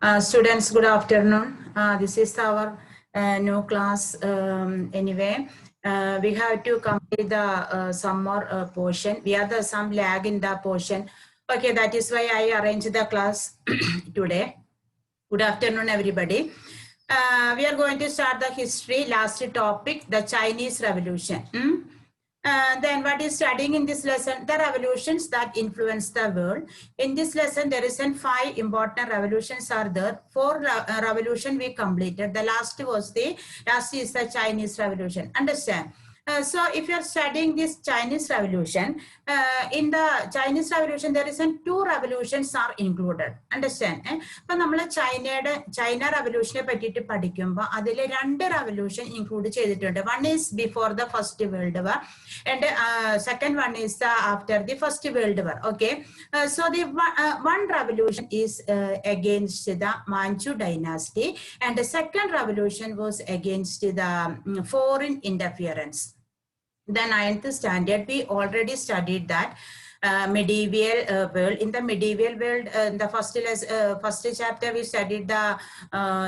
Students, good afternoon. This is our new class. Anyway, we have to complete the some more portion. We have some lag in the portion. Okay, that is why I arranged the class today. Good afternoon, everybody. We are going to start the history. Last topic, the Chinese Revolution. Then what is studying in this lesson? The revolutions that influence the world. In this lesson, there is 5 important revolutions are there. 4 revolution we completed. The last is the Chinese Revolution. Understand? So if you are studying this Chinese Revolution, in the Chinese Revolution, there is 2 revolutions are included. Understand? But we China Revolution revolution included. One is before the First World War, and second one is after the First World War. Okay. So the one revolution is against the Manchu dynasty, and the second revolution was against the foreign interference. The 9th standard, we already studied that medieval world. In the medieval world, in the first chapter, we studied the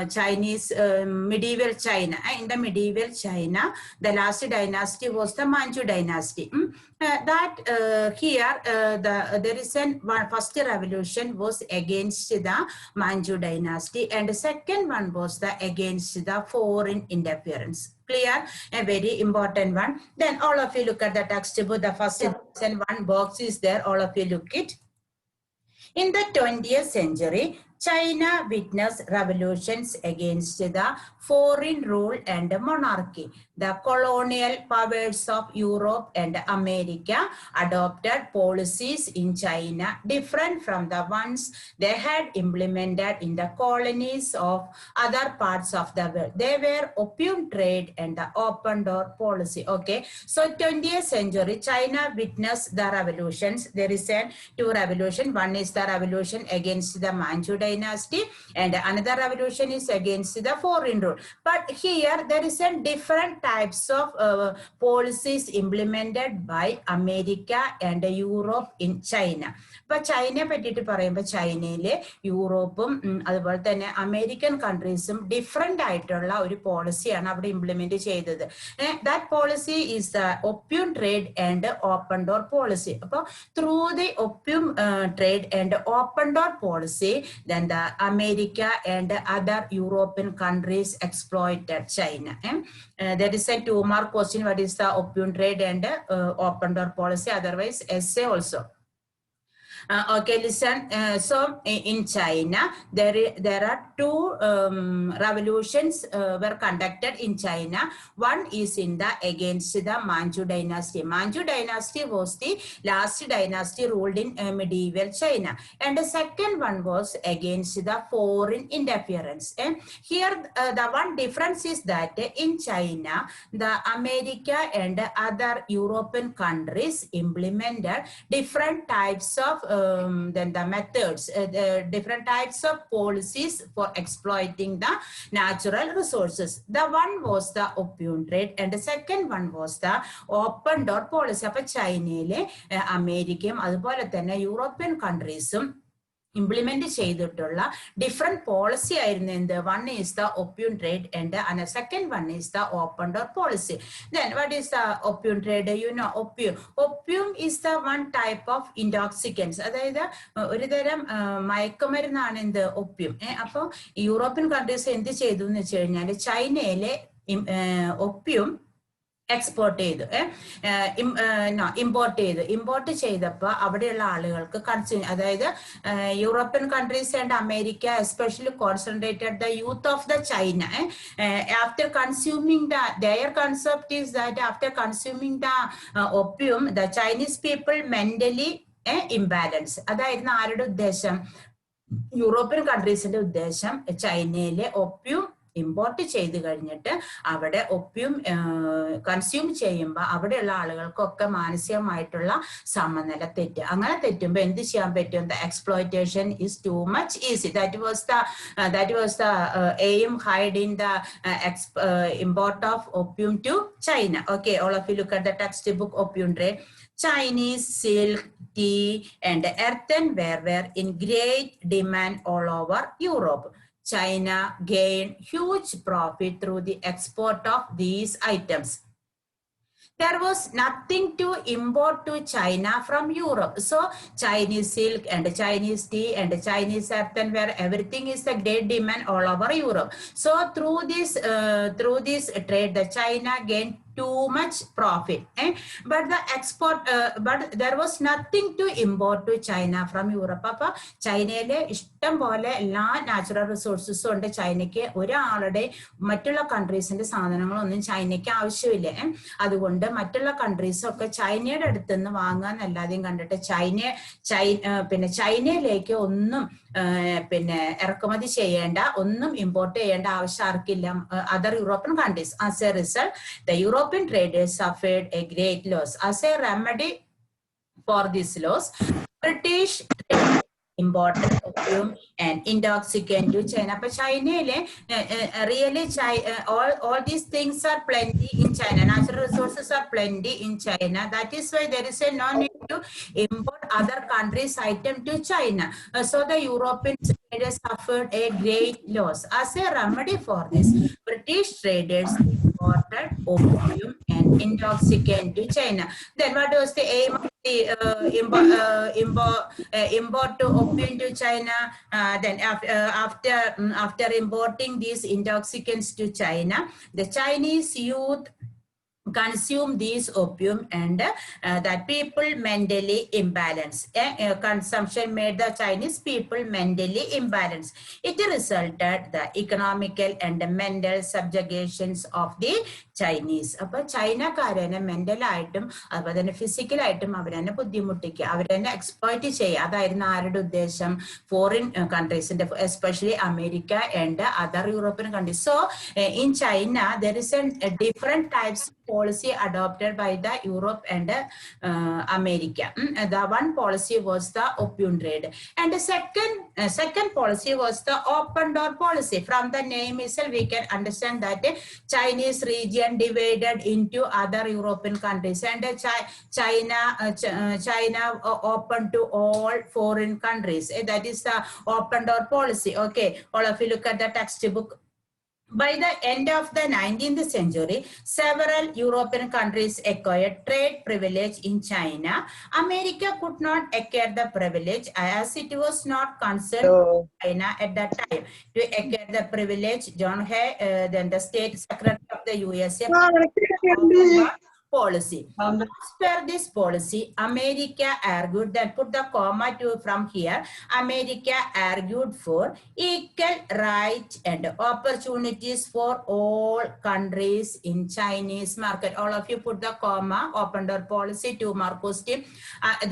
Chinese medieval China. In the medieval China, the last dynasty was the Manchu dynasty. Here there is one first revolution was against the Manchu dynasty, and the second one was against the foreign interference. Clear? A very important one. Then all of you look at the textbook. The first and one box is there. All of you look it. In the 20th century, China witnessed revolutions against the foreign rule and monarchy. The colonial powers of Europe and America adopted policies in China different from the ones they had implemented in the colonies of other parts of the world. They were opium trade and the open door policy. Okay, so 20th century, China witnessed the revolutions. There is 2 revolutions. One is the revolution against the Manchu dynasty, and another revolution is against the foreign rule. But here there is a different types of policies implemented by America and Europe in China. But China petite parayumba China Europe അതുപോലെ തന്നെ American countries different ആയിട്ടുള്ള ഒരു പോളിസിയാണ് അവിടെ implement ചെയ്തത്. That policy is the opium trade and open door policy. അപ്പോൾ through the opium trade and open door policy, then the America and other European countries exploited China. There is a 2-mark question. What is the opium trade and open door policy? Otherwise, essay also. Okay, listen. So in China, there are 2 revolutions were conducted in China. One is in the against the Manchu dynasty. Manchu dynasty was the last dynasty ruled in medieval China, and the second one was against the foreign interference. And here the one difference is that in China, the America and other European countries implemented different types of then the methods, different types of policies for exploiting the natural resources. The one was the opium trade, and the second one was the open door policy. Appo China, America, അതുപോലെ തന്നെ European countries implement ചെയ്തിട്ടുള്ള different policy ആയിരുന്നു എന്ത്. One is the opium trade and the second one is the open door policy. Then what is the opium trade? You know, opium is the one type of intoxicants. അതായത് ഒരു തരം മയക്കുമരുന്നാണ് എന്ത് opium. അപ്പോൾ European countries എന്ത് ചെയ്തു എന്ന് വെച്ച് കഴിഞ്ഞാൽ ചൈനയിലെ opium എക്സ്പോർട്ട് ചെയ്തു, ഇമ്പോർട്ട് ചെയ്തപ്പോൾ അവിടെയുള്ള ആളുകൾക്ക് കൺസ്യൂം, അതായത് European countries and America especially concentrated the youth of the China. After consuming their concept is that after consuming the opium, the Chinese people mentally imbalance. അതായിരുന്നു ആരുടെ ഉദ്ദേശം? യൂറോപ്യൻ കൺട്രീസിന്റെ ഉദ്ദേശം ചൈനയിലെ opium ഇമ്പോർട്ട് ചെയ്ത് കഴിഞ്ഞിട്ട് അവിടെ ഒപ്പിയം കൺസ്യൂം ചെയ്യുമ്പോൾ അവിടെയുള്ള ആളുകൾക്കൊക്കെ മാനസികമായിട്ടുള്ള സമനില തെറ്റ്. അങ്ങനെ തെറ്റുമ്പോൾ എന്ത് ചെയ്യാൻ പറ്റും? The exploitation is too much easy. That was the aim hide in the import of opium to China. Okay, all of you look at the textbook opium trade. Chinese silk, tea, and earthenware were in great demand all over Europe. China gained huge profit through the export of these items. There was nothing to import to China from Europe. So Chinese silk and Chinese tea and Chinese earthenware, everything is a great demand all over Europe. So through this trade, the China gained too much profit. But the export, but there was nothing to import to China from Europe. Appa China ഇഷ്ടം പോലെ എല്ലാ natural റിസോഴ്സസും ഉണ്ട് ചൈനയ്ക്ക്. ഒരാളുടെ മറ്റുള്ള കൺട്രീസിന്റെ സാധനങ്ങളൊന്നും ചൈനയ്ക്ക് ആവശ്യമില്ല. അതുകൊണ്ട് മറ്റുള്ള കൺട്രീസൊക്കെ ചൈനയുടെ അടുത്ത് നിന്ന് വാങ്ങാന്നല്ലാതെയും കണ്ടിട്ട് പിന്നെ ചൈനയിലേക്ക് ഒന്നും പിന്നെ ഇറക്കുമതി ചെയ്യേണ്ട, ഒന്നും ഇമ്പോർട്ട് ചെയ്യേണ്ട ആവശ്യം ആർക്കില്ല, other European countries. As a result, the European traders suffered a great loss. As a remedy for this loss, British imported opium and intoxicant to China. But China, really, all these things are plenty in China. Natural resources are plenty in China. That is why there is no need to import other countries' item to China. So the European traders suffered a great loss. As a remedy for this, British traders imported opium and intoxicant to China. Then what was the aim of the import to opium to China? Then after importing these intoxicants to China, the Chinese youth consume these opium and that people mentally imbalanced. Consumption made the Chinese people mentally imbalanced. It resulted the economical and mental subjugations of the Chinese. അപ്പോൾ ചൈനക്കാരനെ മെന്റലായിട്ടും അതുപോലെ തന്നെ ഫിസിക്കലായിട്ടും അവരെന്നെ ബുദ്ധിമുട്ടിക്കുക, അവരെന്നെ exploit ചെയ്യുക. അതായിരുന്നു ആരുടെ ഉദ്ദേശം? Foreign കൺട്രീസിന്റെ, especially America and other European countries. So in China there is a different types policy adopted by the Europe and America. The one policy was the opium trade, and the second policy was the open door policy. From the name itself, we can understand that the Chinese region divided into other European countries, and China open to all foreign countries. That is the open door policy. Okay, all of you look at the textbook. By the end of the 19th century, several European countries acquired trade privilege in China. America could not acquire the privilege as it was not concerned with China at that time. To acquire the privilege, John Hay, then the State Secretary of the USA, policy. As per this policy, America argued that, put the comma to from here, America argued for equal rights and opportunities for all countries in Chinese market. All of you put the comma, open door policy, 2 mark question.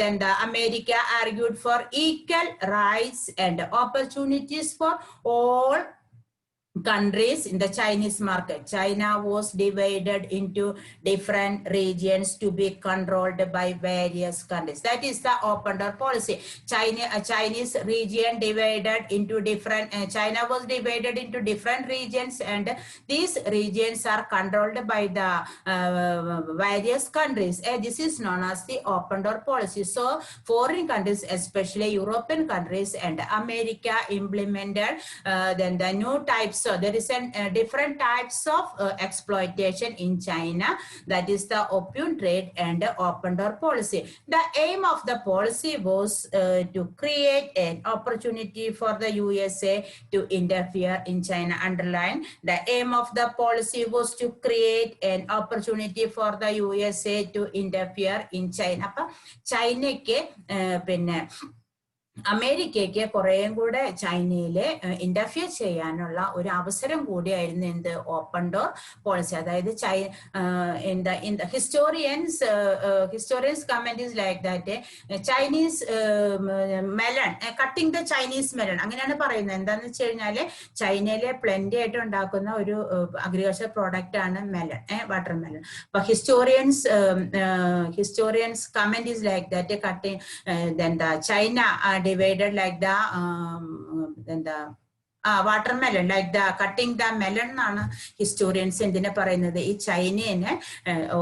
Then the America argued for equal rights and opportunities for all countries in the Chinese market. China was divided into different regions to be controlled by various countries. That is the open door policy. Chinese region divided into different, China was divided into different regions, and these regions are controlled by the various countries. This is known as the open door policy. So foreign countries, especially European countries and America, implemented then the new types. So there is different types of exploitation in China. That is the opium trade and open door policy. The aim of the policy was to create an opportunity for the USA to interfere in China. Underline, the aim of the policy was to create an opportunity for the USA to interfere in China. Appa China ke pinne അമേരിക്കയ്ക്ക് കുറേയും കൂടെ ചൈനയിൽ interfere ചെയ്യാനുള്ള ഒരു അവസരം കൂടിയായിരുന്നു എന്ത്? Open door policy. അതായത് historians comment is like that Chinese melon, cutting the Chinese melon, അങ്ങനെയാണ് പറയുന്നത്. എന്താന്ന് വെച്ച് കഴിഞ്ഞാല് ചൈനയിലെ പ്ലെന്റി ആയിട്ട് ഉണ്ടാക്കുന്ന ഒരു അഗ്രികൾച്ചർ പ്രോഡക്റ്റ് ആണ് മെലൺ, വാട്ടർ മെലൺ. അപ്പൊ historians comment is like that cutting the China divided like the watermelon, like the cutting the melon എന്നാണ് ഹിസ്റ്റോറിയൻസ് എന്തിനെ പറയുന്നത്. ഈ ചൈനയെ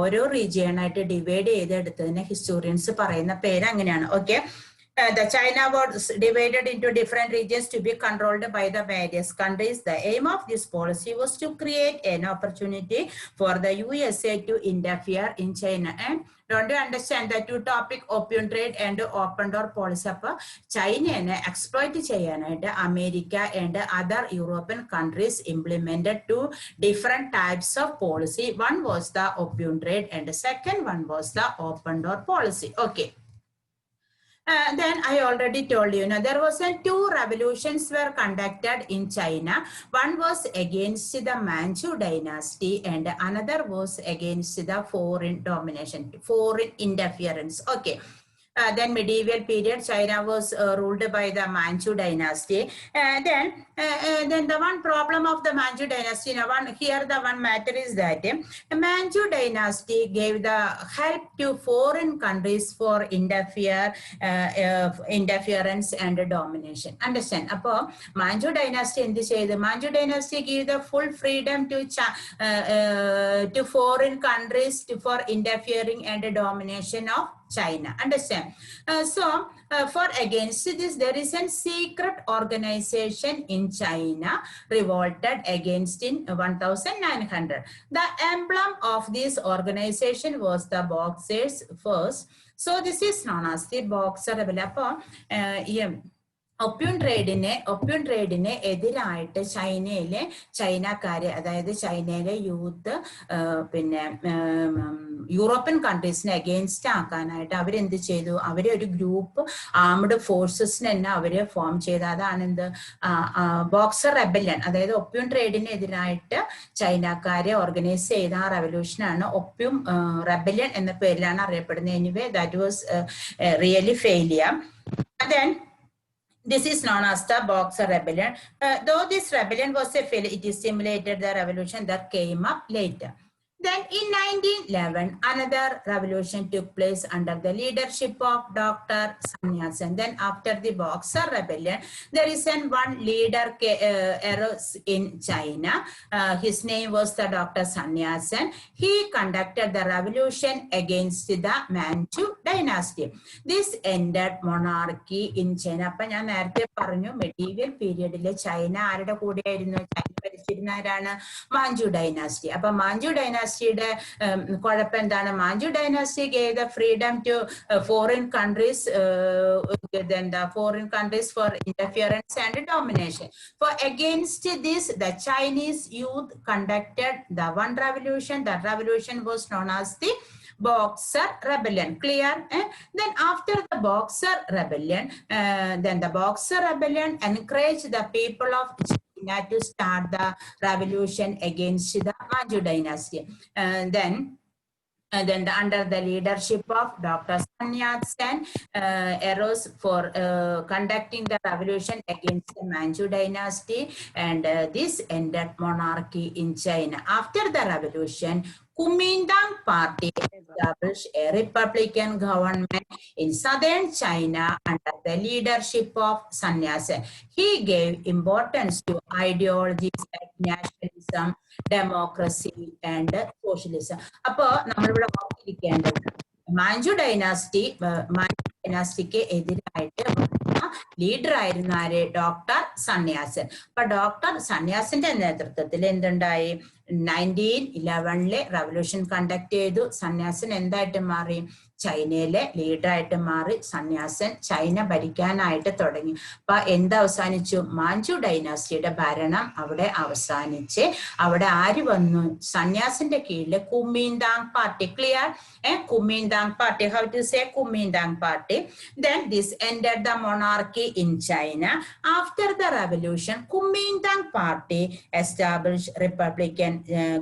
ഓരോ റീജിയൺ ആയിട്ട് ഡിവൈഡ് ചെയ്തെടുത്തതിന് ഹിസ്റ്റോറിയൻസ് പറയുന്ന പേര് അങ്ങനെയാണ്. Okay, The China was divided into different regions to be controlled by the various countries. The aim of this policy was to create an opportunity for the USA to interfere in China. And don't you understand the two topic opium trade and open door policy? China exploit China, America and other European countries implemented two different types of policy. One was the opium trade and the second one was the open door policy. Okay. Then I already told you, there was two revolutions were conducted in China. One was against the Manchu dynasty and another was against the foreign domination, foreign interference. Okay. Then medieval period, China was ruled by the Manchu dynasty. Then the one problem of the Manchu dynasty, the one matter is that the Manchu dynasty gave the help to foreign countries for interference and domination. Understand? Appo Manchu dynasty in this way, the Manchu dynasty gave the full freedom to foreign countries for interfering and domination of China. Understand? For against this, there is a secret organization in China revolted against in 1900. The emblem of this organization was the Boxers first. So this is known as the Boxer rebellion. Opium trade എതിരായിട്ട് ചൈനക്കാരെ അതായത് ചൈനയിലെ youth പിന്നെ European കൺട്രീസിനെ against ആക്കാനായിട്ട് അവരെന്ത് ചെയ്തു? അവരെ ഒരു group armed ഫോഴ്സസിന് തന്നെ അവര് ഫോം ചെയ്ത അതാണ് എന്ത് ബോക്സർ റെബല്യൻ. അതായത് ഒപ്യൂം ട്രേഡിനെതിരായിട്ട് ചൈനക്കാരെ ഓർഗനൈസ് ചെയ്ത ആ റെവല്യൂഷനാണ് ഒപ്യൂം റെബല്യൻ എന്ന പേരിലാണ് അറിയപ്പെടുന്നത്. Anyway that was really failure. Then this is known as the Boxer Rebellion. Though this rebellion was a failure, it stimulated the revolution that came up later. Then in 1911, another revolution took place under the leadership of Dr. Sannyasin. Then after the Boxer Rebellion, there is one leader arose in China. His name was the Dr. Sannyasin. He conducted the revolution against the Manchu dynasty. This ended monarchy in China. Appa njan nerthe paranju medieval period ile China arude koode aayirunnu? China bharichirunna aarana? Manchu dynasty. Appa Manchu dynasty Manchu dynasty gave the freedom to foreign countries, then the foreign countries for interference and domination. For against this, the Chinese youth conducted the one revolution. That revolution was known as the Boxer Rebellion. Clear? Then after the Boxer Rebellion, encouraged the people of to start the revolution against the Manchu dynasty. Then under the leadership of Dr. Sannyasin arose for conducting the revolution against the Manchu dynasty, and this ended monarchy in China. After the revolution, Kuomintang party established a republican government in southern China under the leadership of Sannyasin. He gave importance to ideologies like nationalism, democracy and socialism. Appo nammal ivide oorthikkendathu Manchu dynastyക്ക് എതിരായിട്ട് leader ആയിരുന്ന ആര്? Doctor സന്യാസൻ. അപ്പൊ doctor സന്യാസിന്റെ നേതൃത്വത്തിൽ എന്തുണ്ടായി? 1911 revolution conduct ചെയ്തു. സന്യാസൻ എന്തായിട്ട് മാറി? ചൈനയിലെ ലീഡറായിട്ട് മാറി. സന്യാസൻ ചൈന ഭരിക്കാനായിട്ട് തുടങ്ങി. അപ്പൊ അവസാനിച്ചു? മാഞ്ചു ഡൈനാസ്റ്റിയുടെ ഭരണം അവിടെ അവസാനിച്ച് അവിടെ ആര് വന്നു? സന്യാസിന്റെ കീഴില് Kuomintang party. Clear? Kuomintang party. How to say Kuomintang party? Then this ended the monarchy in China. After the revolution, Kuomintang party established republican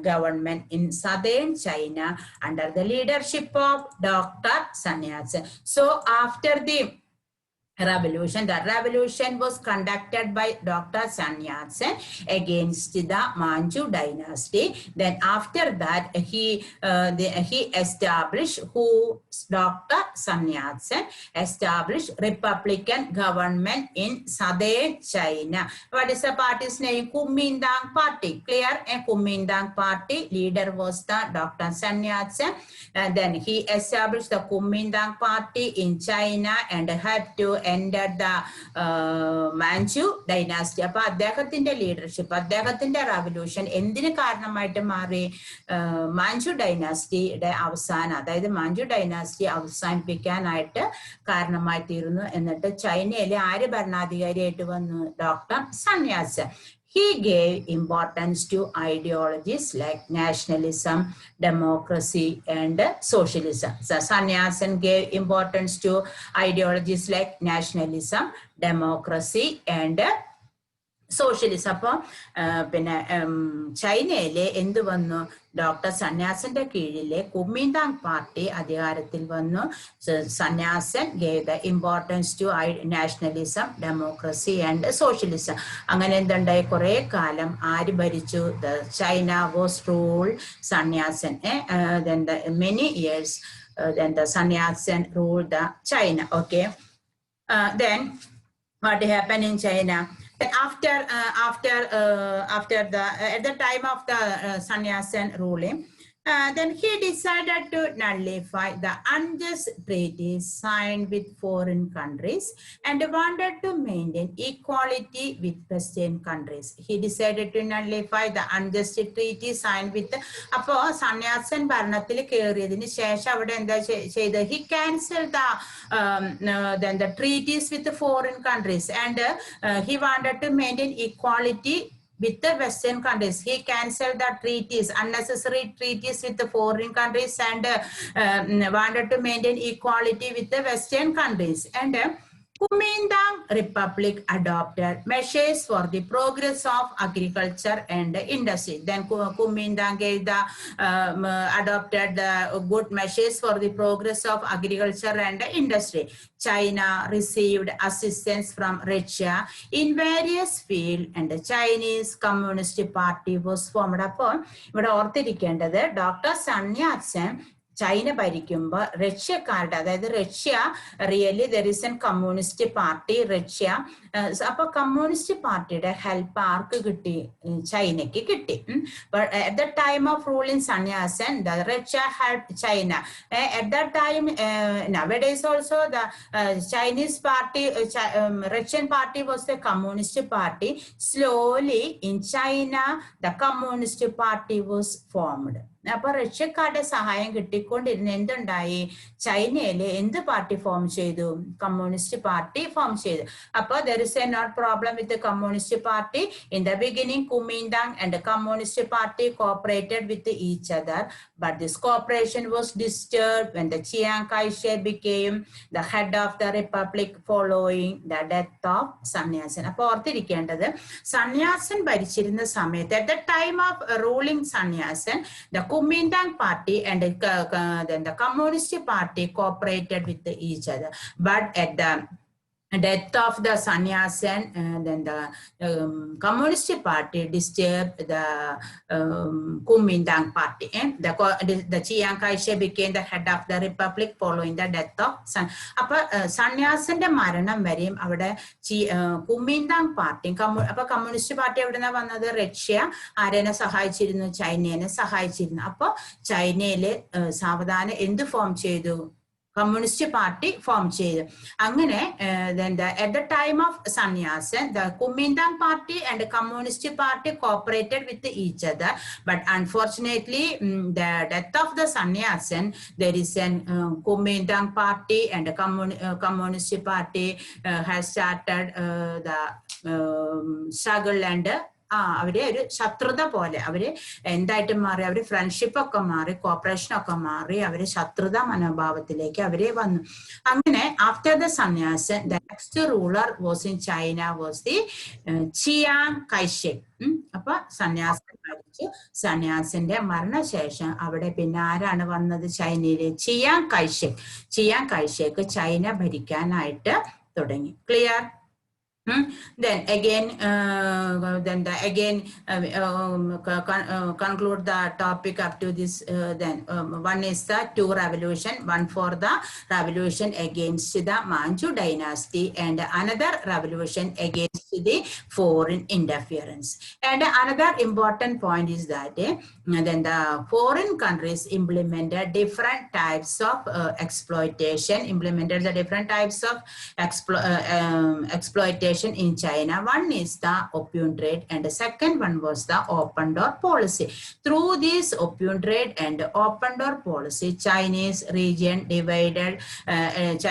government in southern China under the leadership of Dr. Sannyasin. So after the revolution. The revolution was conducted by Dr. Sun Yat-sen against the Manchu dynasty. Then after that, he established Dr. Sun Yat-sen established Republican government in southern China. What is the party's name? Kuomintang Party. Clear? A Kuomintang Party leader was the Dr. Sun Yat-sen. And then he established the Kuomintang Party in China and had to enter the Manchu dynasty. അപ്പോൾ അദ്ദേഹത്തിന്റെ leadership, അദ്ദേഹത്തിന്റെ revolution എന്തിന് കാരണമായിട്ട് മാറി? മാഞ്ചു ഡൈനാസ്റ്റിയുടെ അവസാനം, അതായത് മാഞ്ചു dynasty അവസാനിപ്പിക്കാനായിട്ട് കാരണമായി തീർന്നു. എന്നിട്ട് ചൈനയിലെ ആര് ഭരണാധികാരിയായിട്ട് വന്നു? Doctor Sun Yat sen. He gave importance to ideologies like nationalism, democracy, and socialism. So Sun Yat-sen gave importance to ideologies like nationalism, democracy, and socialism. അപ്പോൾ പിന്നെ ചൈനയിലെ എന്ത് വന്നു? ഡോക്ടർ സൺ യാറ്റ്-സെന്റെ കീഴിലെ കുമിന്താങ് പാർട്ടി അധികാരത്തിൽ വന്നു. Sun Yat sen gave the importance to nationalism, democracy, and socialism. അങ്ങനെ എന്തുണ്ടായി? കുറെ കാലം ആര് ഭരിച്ചു? China was ruled Sun Yat-sen. Then many years then the Sun Yat-sen ruled the China. Okay. Then what happened in China? After at the time of the Sun Yat-sen ruling, then he decided to nullify the unjust treaties signed with foreign countries and wanted to maintain equality with Western countries. He decided to nullify the unjust treaties signed with. അപ്പോൾ sun യാറ്റ്-സെൻ ഭരണത്തിൽ കയറിയതിന് ശേഷം അവിടെ എന്താ ചെയ്തത്? He cancelled the treaties with the foreign countries and he wanted to maintain equality with the Western countries. He cancelled the treaties, unnecessary treaties with the foreign countries and wanted to maintain equality with the Western countries. And Kuomintang Republic adopted measures for the progress of agriculture and industry. Then Kuomintang gave the adopted the good measures for the progress of agriculture and industry. China received assistance from Russia in various fields and the Chinese Communist Party was formed. അപ്പോൾ ഇവിടെ ഓർത്തിരിക്കേണ്ടത് doctor Sun യാറ്റ്-സെൻ China ഭരിക്കുമ്പോൾ റഷ്യക്കാരുടെ, അതായത് Russia really there is an communist party Russia. അപ്പൊ communist പാർട്ടിയുടെ help ആർക്ക് കിട്ടി? ചൈനയ്ക്ക് കിട്ടി. At the time of ruling Sun Yat-sen, the Russia helped China. At that time, nowadays also the Chinese party, Russian party was the communist party. Slowly in China, the communist party was formed. അപ്പൊ റഷ്യക്കാരുടെ സഹായം കിട്ടിക്കൊണ്ടിരുന്ന എന്തുണ്ടായി? ചൈനയിലെ എന്ത് party form ചെയ്തു? Communist party form ചെയ്തു. അപ്പൊ there is a not problem with the communist party. In the beginning, Kuomintang and the communist party cooperated with each other, but this cooperation was disturbed when the Chiang Kai-shek became the head of the republic following the death of Sun Yat-sen. അപ്പൊ ഓർത്തിരിക്കേണ്ടത്, sun യാറ്റ്-സെൻ ഭരിച്ചിരുന്ന സമയത്ത് at the time of ruling Sun Yat-sen, the Kuomintang party and then the communist party cooperated with each other, but at the death of the Sun Yat-sen, then the Communist Party disturbed the Kuomintang Party. The Chiang Kai-shek became the head of the republic following the death of Sun. അപ്പോൾ sun യാറ്റ്-സെന്റെ മരണം വരെയും അവിടെ Kuomintang party, അപ്പൊ communist party എവിടെ നിന്നാണ് വന്നത്? Russia ആരെന്നെ സഹായിച്ചിരുന്നു? ചൈനയെ സഹായിച്ചിരുന്നു. അപ്പോൾ ചൈനയില് സാവധാനം എന്ത് ഫോം ചെയ്തു? കമ്മ്യൂണിസ്റ്റ് പാർട്ടി ഫോം ചെയ്തു. അങ്ങനെ at the time of Sun Yat-sen, the Kuomintang party and the communist party cooperated with each other, but unfortunately the death of the Sun Yat-sen, there is an Kuomintang party and the communist party has started the struggle and അവരെ ഒരു ശത്രുത പോലെ അവര് എന്തായിട്ട് മാറി? അവര് friendship ഒക്കെ മാറി, കോപ്പറേഷൻ ഒക്കെ മാറി, അവര് ശത്രുത മനോഭാവത്തിലേക്ക് അവരെ വന്നു. അങ്ങനെ after the Sun Yat-sen, the next ruler was in China was the Chiang Kai-shek. അപ്പൊ സൺ യാറ്റ്-സെൻ മരിച്ചു. സൺ യാറ്റ്-സെന്റെ മരണശേഷം അവിടെ പിന്നെ ആരാണ് വന്നത്? ചൈനയിലെ Chiang Kai shek. Chiang Kai shek China ഭരിക്കാനായിട്ട് Clear? Then again, conclude the topic up to this. One is the two revolution, one for the revolution against the Manchu dynasty, and another revolution against the foreign interference. And another important point is that then the foreign countries implemented different types of exploitation, implemented the different types of exploitation in China. One is the opium trade, and the second one was the open door policy. Through this opium trade and open door policy, Chinese region divided and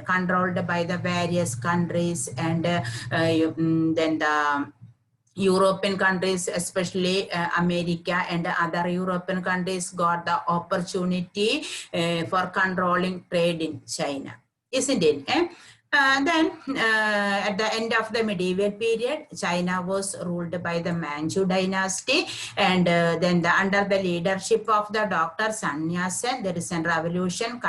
controlled by the various countries, and then the European countries, especially America and other European countries, got the opportunity for controlling trade in China. Isn't it? Then at the end of the medieval period, China was ruled by the Manchu dynasty, and then under the leadership of the Dr. Sun Yat-sen, there is a revolution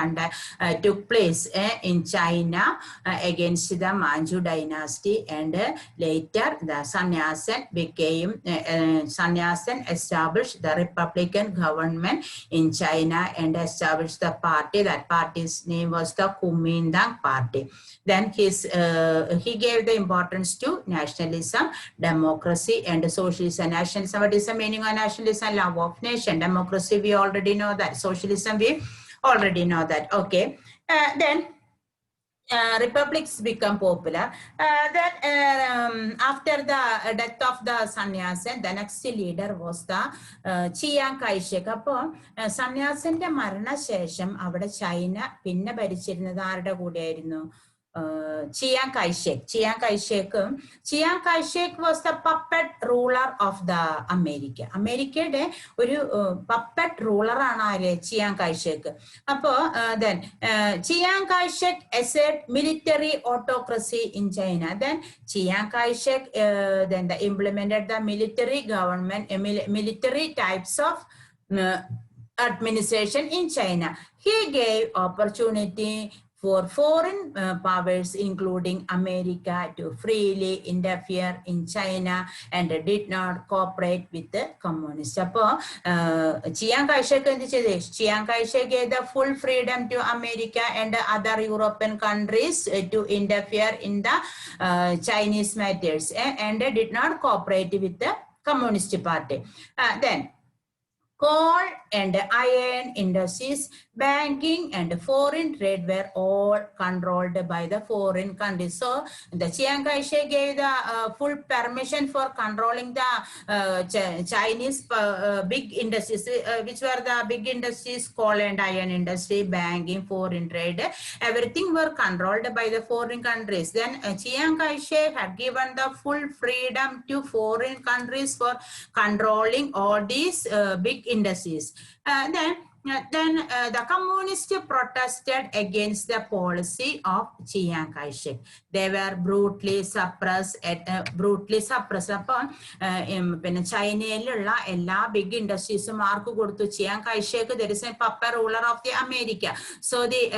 took place in China against the Manchu dynasty, and later the Sun Yat-sen established the Republican government in China and established the party. That party's name was the Kuomintang Party. Then he gave the importance to nationalism, democracy, and socialism. Nationalism, what is the meaning of nationalism? Love of nation. Democracy, we already know that. Socialism, we already know that. Okay. Then republics become popular. After the death of the Sun Yat-sen, the next leader was the Chiang Kai-shek. Appo Sun Yat-sente മരണശേഷം അവിടെ China പിന്നെ ഭരിച്ചിരുന്നത് ആരുടെ കൂടെയായിരുന്നു? Chiang Kai-shek. Chiang Kai-shek was the puppet ruler of the America. Americade oru puppet ruler aanu Chiang Kai-shek. Appo then Chiang Kai-shek asserted military autocracy in China. Then Chiang Kai-shek then implemented the military government, military types of administration in China. He gave opportunity for foreign powers, including America, to freely interfere in China and did not cooperate with the communists. Chiang Kai-shek gave the full freedom to America and other European countries to interfere in the Chinese matters and did not cooperate with the Communist Party. Then coal and iron industries, banking and foreign trade were all controlled by the foreign countries. So the Chiang Kai-shek gave the full permission for controlling the Chinese big industries, which were the big industries, coal and iron industry, banking, foreign trade. Everything were controlled by the foreign countries. Then Chiang Kai-shek had given the full freedom to foreign countries for controlling all these big industries. Then the communists protested against the policy of Chiang Kai-shek. They were brutally suppressed. Upon China, all big industries mark to Chiang Kai-shek. There is a puppet ruler of the America. So the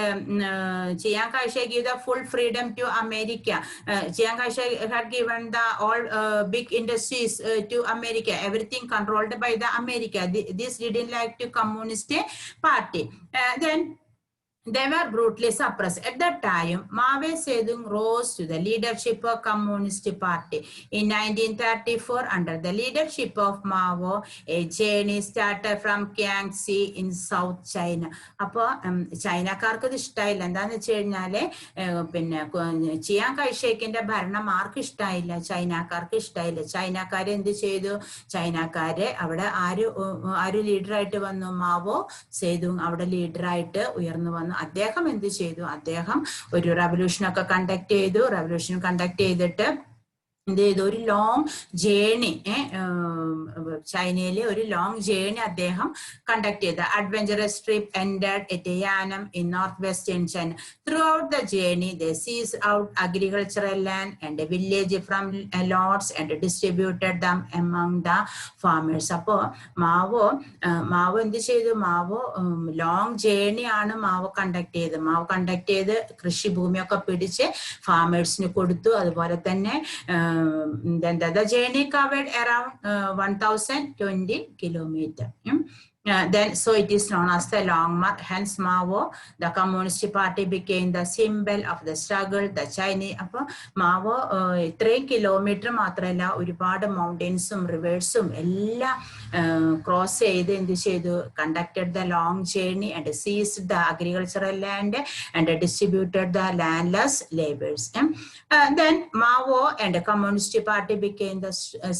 Chiang Kai-shek gave the full freedom to America. Chiang Kai-shek had given the all big industries to America. Everything controlled by the America. This didn't like to Communist Party. Then they were brutally suppressed. At that time, Mao Zedong rose to the leadership of Communist Party. In 1934, under the leadership of Mao, a journey started from Jiangxi in South China. China-karku ishtailla endanu vechayinale Chiang Kai-shekinte bharanam aarku ishtailla, China-karku ishtailla. China-kare endu cheyidu? China-kare avade aaru leader aayittu vannu? Mao Zedong avade leader aayittu uyarnu vannu. അദ്ദേഹം എന്ത് ചെയ്തു? അദ്ദേഹം ഒരു revolution ഒക്കെ conduct ചെയ്തു. Revolution conduct ചെയ്തിട്ട് ഒരു long journey ചൈനയിലെ ഒരു ലോങ് ജേണി അദ്ദേഹം കണ്ടക്ട് ചെയ്ത adventurous trip ended at Yenan in north western China. Throughout the journey they seize out agricultural land and village from lots and distributed them among the farmers. അപ്പോൾ Mao എന്ത് ചെയ്തു? Mao long journey ആണ് Mao conduct ചെയ്ത് കൃഷിഭൂമിയൊക്കെ പിടിച്ച് ഫാമേഴ്സിന് കൊടുത്തു. അതുപോലെ തന്നെ then the journey covered around 1020 kilometers. Then so it is known as the Long March. Hence Mao, the Communist Party became the symbol of the struggle. The Chinese Mao 3 kilometer മാത്രമല്ല ഒരുപാട് മൗണ്ടൻസും റിവേഴ്സും എല്ലാം cross ചെയ്ത് എന്ത് ചെയ്തു? conducted the long journey and seized the agricultural land and distributed the landless laborers. Then Mao and the Communist Party became the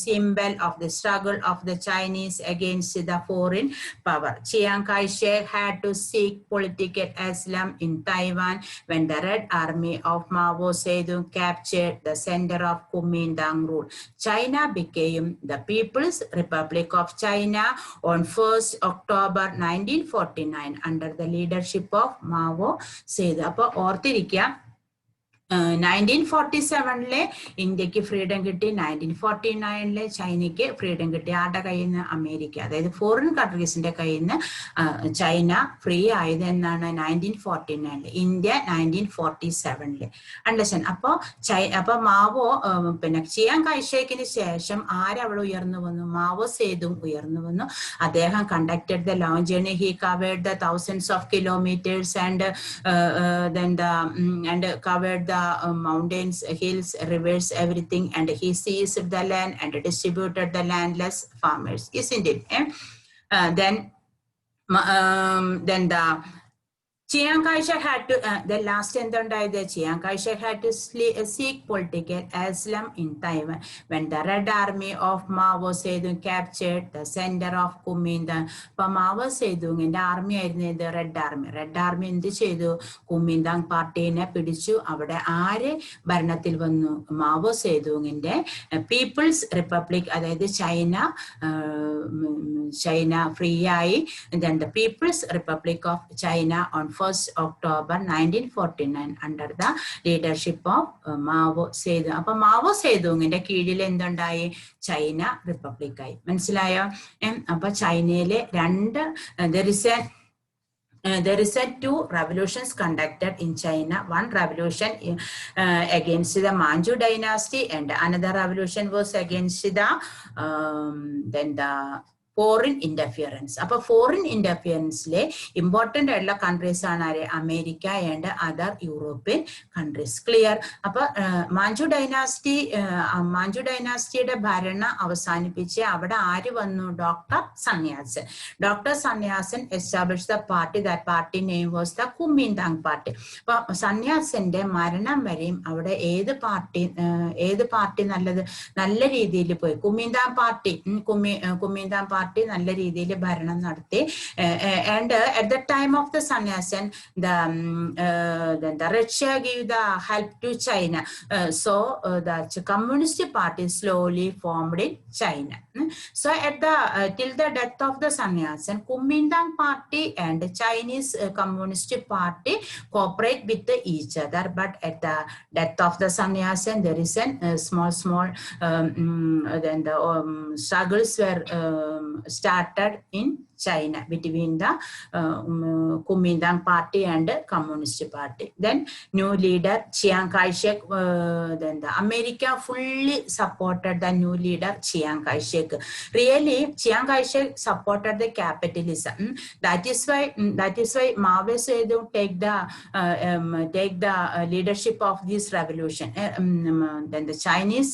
symbol of the struggle of the Chinese against the foreign power. Chiang Kai-shek had to seek political asylum in Taiwan when the Red Army of Mao Zedong captured the center of Kuomintang rule. China became the People's Republic of China on 1st October 1949 under the leadership of Mao Zedong. അപ്പോൾ ഓർത്തിരിക്കുക, 1947 ഇന്ത്യക്ക് freedom കിട്ടി, 1949 ചൈനയ്ക്ക് freedom കിട്ടി. ആരുടെ കയ്യിൽ നിന്ന്? America, അതായത് ഫോറിൻ കൺട്രീസിന്റെ കയ്യിൽ നിന്ന് ചൈന ഫ്രീ ആയത് എന്നാണ് 1949. ഇന്ത്യ 1947. അണ്ടർസ്റ്റാൻഡ്? അപ്പോൾ മാവോ പിന്നെ ചിയാങ് കൈഷേക്കിന് ശേഷം ആരവിടെ ഉയർന്നു വന്നു? മാവോ സേതുങ് ഉയർന്നു വന്നു. അദ്ദേഹം conducted the long journey. He covered the thousands of kilometers and then covered the mountains, hills, rivers, everything, and he seized the land and distributed the landless farmers, isn't it? Then the Chiang Kai-shek had to, the last endundayathu, Chiang Kai-shek had to seek political asylum in Taiwan when the Red Army of Mao Zedong captured the center of Kuomintang. അപ്പോൾ Mao സേതുങ്ങിന്റെ army ആയിരുന്നു ഇത്? Red army. Red army എന്ത് ചെയ്തു? Kuomintang പാർട്ടീനെ പിടിച്ചു. അവിടെ ആര് ഭരണത്തിൽ വന്നു? മാവോ സേതുങ്ങിന്റെ പീപ്പിൾസ് റിപ്പബ്ലിക്, അതായത് ചൈന ഫ്രീ ആയി. then the People's Republic of China on 1st October 1949 under the leadership of Mao Zedong. അപ്പോൾ മാവോ സേതുങ്ങിന്റെ കീഴിൽ എന്തുണ്ടായി? ചൈന റിപ്പബ്ലിക്കായി. മനസ്സിലായോ? അപ്പൊ ചൈനയിലെ there is 2 revolutions conducted in China. One revolution against the Manchu dynasty and another revolution was against the foreign interference. അപ്പൊ foreign ഇന്റർഫിയറൻസിലെ important ആയിട്ടുള്ള countries ആണ് ആര്? America and other European countries. Clear? അപ്പൊ മാഞ്ചു ഡൈനാസ്റ്റിയുടെ ഭരണം അവസാനിപ്പിച്ച് അവിടെ ആര് വന്നു? Doctor സന്യാസൻ establish the party. That party name was the Kuomintang party. അപ്പൊ സന്യാസന്റെ മരണം വരെയും അവിടെ ഏത് പാർട്ടി നല്ല രീതിയിൽ പോയി? കുമിന്താങ് പാർട്ടി നല്ല രീതിയിൽ ഭരണം നടത്തി. And at the time of the സന്യാസൻ the Russia gave the help to China. So the Communist Party slowly formed in China. So at the till the death of the sannyasin, Kuomintang Party and Chinese Communist Party cooperate with each other. But at the death of the sannyasin, there is a small then the struggles were started in China between the Kuomintang Party and Communist Party. Then new leader Chiang Kai-shek, then the America fully supported the new leader Chiang Kai-shek. Really, Chiang Kai-shek supported the capitalism. That is why Mao Zedong take the leadership of this revolution. Then the Chinese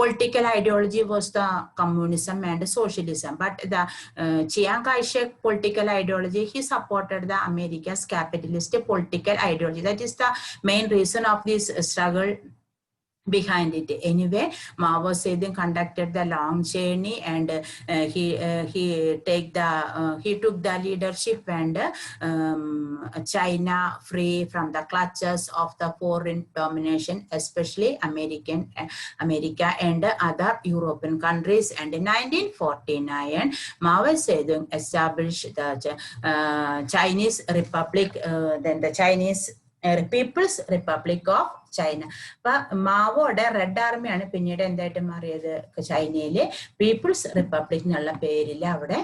political ideology was the communism and socialism, but the Chiang Kai-shek political ideology, he supported the America's capitalist political ideology. That is the main reason of this struggle behind it. Anyway, Mao Zedong conducted the long journey, and he took the leadership, and China free from the clutches of the foreign domination, especially America and other European countries. And in 1949, Mao Zedong established the Chinese Republic, then the Chinese People's Republic of China. But Maoയുടെ red ആർമിയാണ് പിന്നീട് എന്തായിട്ട് മാറിയത്? ചൈനയിലെ people's republic എന്നുള്ള പേരിൽ അവിടെ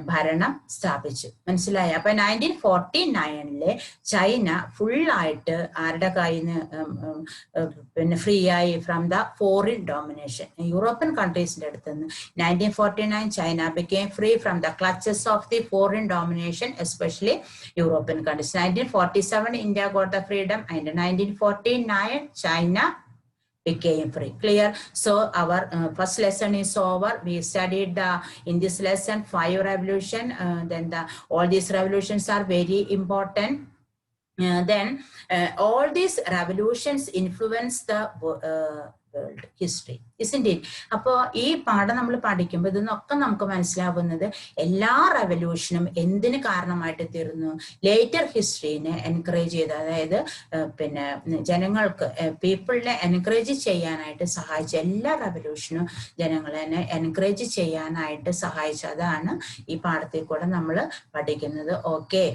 ഭരണം സ്ഥാപിച്ചു. മനസ്സിലായി? അപ്പൊ 1949 ചൈന ഫുള്ളായിട്ട് ആരുടെ കയ്യിൽ നിന്ന് പിന്നെ ഫ്രീ ആയി from the foreign domination, European കൺട്രീസിന്റെ അടുത്ത് നിന്ന്. 1949 China became free from the clutches of the foreign domination, especially European countries. 1947 India got the freedom, and 1949 China became free. Clear? So our first lesson is over. We studied in this lesson 5 revolution. Then all these revolutions are very important. Then all these revolutions influence the world history, isn't it? അപ്പോൾ ഈ പാഠം നമ്മൾ പഠിക്കുമ്പോൾ ഇതൊക്കെ നമുക്ക് മനസ്സിലാവുന്നത് എല്ലാ റെവല്യൂഷനും എന്തിന് കാരണമായിട്ട് തീർന്നു? ലേറ്റർ ഹിസ്റ്ററിനെ എൻകറേജ് ചെയ്ത്, അതായത് പിന്നെ ജനങ്ങൾക്ക് പീപ്പിളിനെ എൻകറേജ് ചെയ്യാനായിട്ട് സഹായിച്ച എല്ലാ റെവല്യൂഷനും ജനങ്ങളെ എൻകറേജ് ചെയ്യാനായിട്ട് സഹായിച്ചതാണ് ഈ പാഠത്തിൽ കൂടെ നമ്മൾ പഠിക്കുന്നത്. Okay,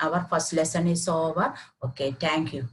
our first lesson is over. Okay, thank U.